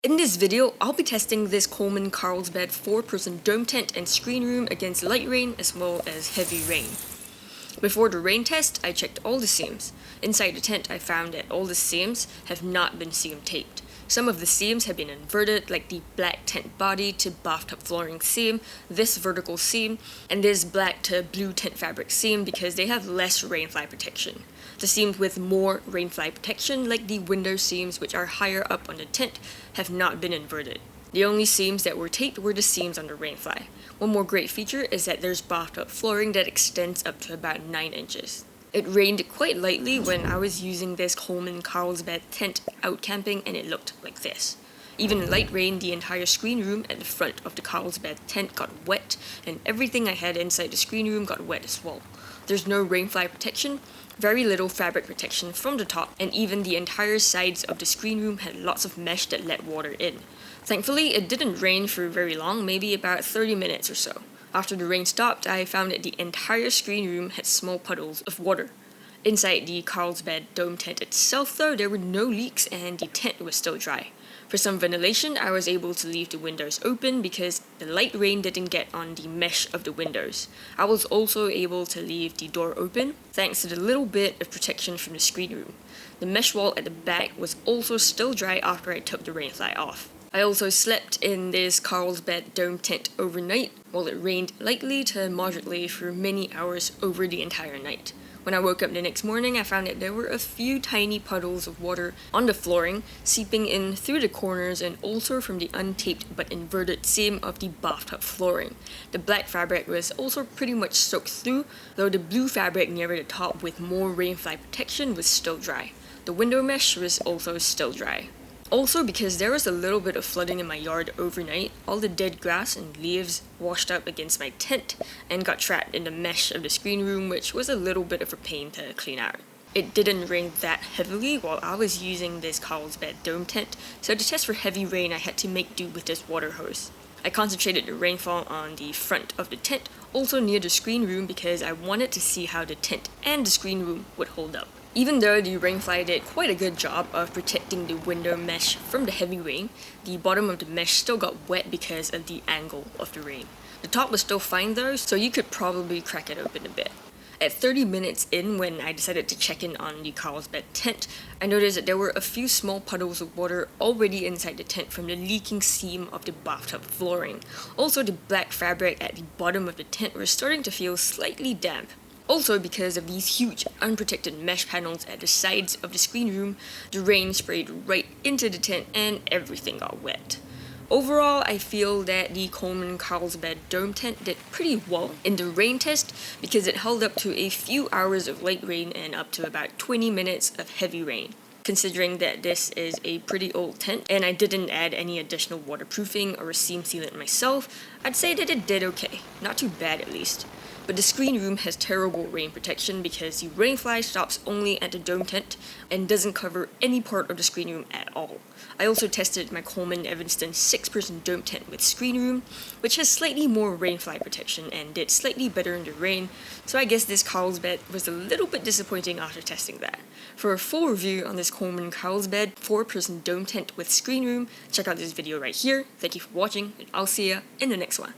In this video, I'll be testing this Coleman Carlsbad 4-person dome tent and screen room against light rain as well as heavy rain. Before the rain test, I checked all the seams. Inside the tent, I found that all the seams have not been seam taped. Some of the seams have been inverted, like the black tent body to bathtub flooring seam, this vertical seam, and this black to blue tent fabric seam because they have less rainfly protection. The seams with more rainfly protection, like the window seams which are higher up on the tent, have not been inverted. The only seams that were taped were the seams on the rainfly. One more great feature is that there's bathtub flooring that extends up to about 9 inches. It rained quite lightly when I was using this Coleman Carlsbad tent out camping, and it looked like this. Even light rain, the entire screen room at the front of the Carlsbad tent got wet, and everything I had inside the screen room got wet as well. There's no rainfly protection, very little fabric protection from the top, and even the entire sides of the screen room had lots of mesh that let water in. Thankfully, it didn't rain for very long, maybe about 30 minutes or so. After the rain stopped, I found that the entire screen room had small puddles of water. Inside the Carlsbad dome tent itself, though, there were no leaks and the tent was still dry. For some ventilation, I was able to leave the windows open because the light rain didn't get on the mesh of the windows. I was also able to leave the door open thanks to the little bit of protection from the screen room. The mesh wall at the back was also still dry after I took the rainfly off. I also slept in this Carlsbad dome tent overnight while it rained lightly to moderately for many hours over the entire night. When I woke up the next morning, I found that there were a few tiny puddles of water on the flooring, seeping in through the corners and also from the untaped but inverted seam of the bathtub flooring. The black fabric was also pretty much soaked through, though the blue fabric near the top with more rainfly protection was still dry. The window mesh was also still dry. Also, because there was a little bit of flooding in my yard overnight, all the dead grass and leaves washed up against my tent and got trapped in the mesh of the screen room, which was a little bit of a pain to clean out. It didn't rain that heavily while I was using this Carlsbad dome tent, so to test for heavy rain I had to make do with this water hose. I concentrated the rainfall on the front of the tent, also near the screen room, because I wanted to see how the tent and the screen room would hold up. Even though the rainfly did quite a good job of protecting the window mesh from the heavy rain, the bottom of the mesh still got wet because of the angle of the rain. The top was still fine though, so you could probably crack it open a bit. At 30 minutes in, when I decided to check in on the Carlsbad tent, I noticed that there were a few small puddles of water already inside the tent from the leaking seam of the bathtub flooring. Also, the black fabric at the bottom of the tent was starting to feel slightly damp. Also, because of these huge unprotected mesh panels at the sides of the screen room, the rain sprayed right into the tent and everything got wet. Overall, I feel that the Coleman Carlsbad dome tent did pretty well in the rain test because it held up to a few hours of light rain and up to about 20 minutes of heavy rain. Considering that this is a pretty old tent and I didn't add any additional waterproofing or a seam sealant myself, I'd say that it did okay. Not too bad at least. But the screen room has terrible rain protection because the rainfly stops only at the dome tent and doesn't cover any part of the screen room at all. I also tested my Coleman Evanston 6-person dome tent with screen room, which has slightly more rainfly protection and did slightly better in the rain, so I guess this Carlsbad was a little bit disappointing after testing that. For a full review on this Coleman Carlsbad 4-person dome tent with screen room, check out this video right here. Thank you for watching, and I'll see ya in the next one.